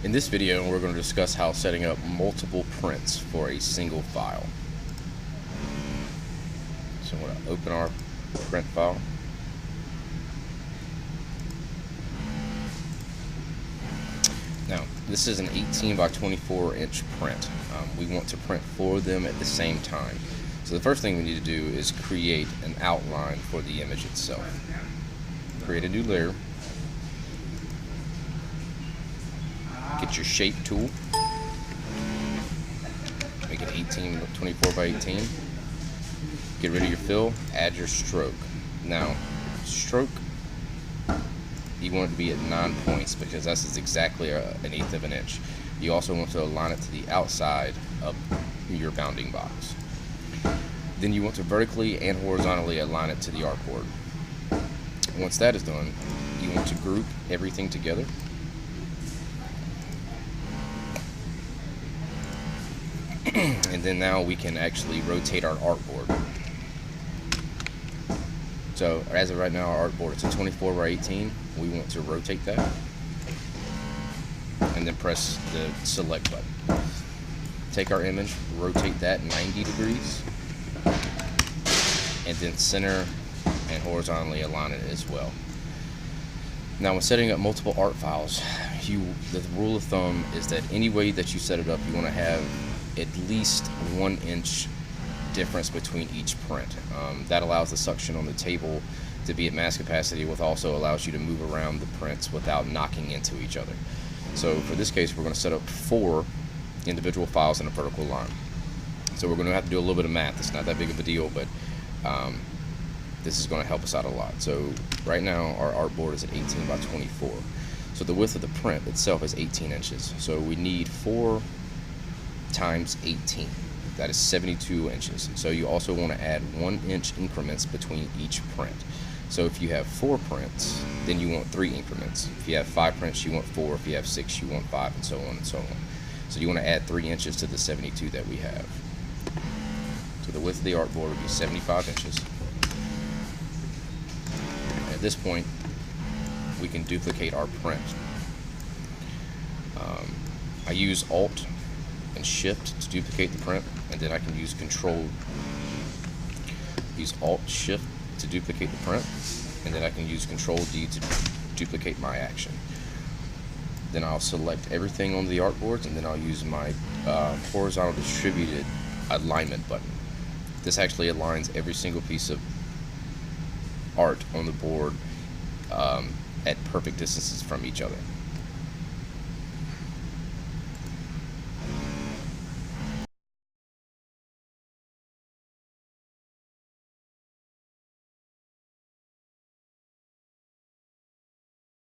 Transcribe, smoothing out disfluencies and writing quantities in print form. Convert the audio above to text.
In this video, we're going to discuss how setting up multiple prints for a single file. So I'm going to open our print file. Now, this is an 18 by 24 inch print. We want to print 4 of them at the same time. So the first thing we need to do is create an outline for the image itself. Create a new layer. Get your shape tool. Make it 24 by 18. Get rid of your fill. Add your stroke. Now, stroke, you want it to be at 9 points because that's exactly an eighth of an inch. You also want to align it to the outside of your bounding box. Then you want to vertically and horizontally align it to the artboard. Once that is done, you want to group everything together. And then now we can actually rotate our artboard. So as of right now, our artboard is a 24 by 18. We want to rotate that and then press the select button. Take our image, rotate that 90 degrees, and then center and horizontally align it as well. Now when setting up multiple art files, the rule of thumb is that any way that you set it up, you want to have at least 1 inch difference between each print. That allows the suction on the table to be at max capacity, which also allows you to move around the prints without knocking into each other. So for this case, we're going to set up 4 individual files in a vertical line. So we're going to have to do a little bit of math. It's not that big of a deal, but this is going to help us out a lot. So right now our artboard is at 18 by 24. So the width of the print itself is 18 inches. So we need 4 times 18. That is 72 inches. So you also want to add 1 inch increments between each print. So if you have 4 prints, then you want 3 increments. If you have 5 prints, you want 4. If you have 6, you want 5, and so on and so on. So you want to add 3 inches to the 72 that we have. So the width of the artboard would be 75 inches. And at this point, we can duplicate our print. I use Alt and Shift to duplicate the print, and then I can use Alt Shift to duplicate the print, and then I can use Control D to duplicate my action. Then I'll select everything on the artboards, and then I'll use my horizontal distributed alignment button. This actually aligns every single piece of art on the board at perfect distances from each other.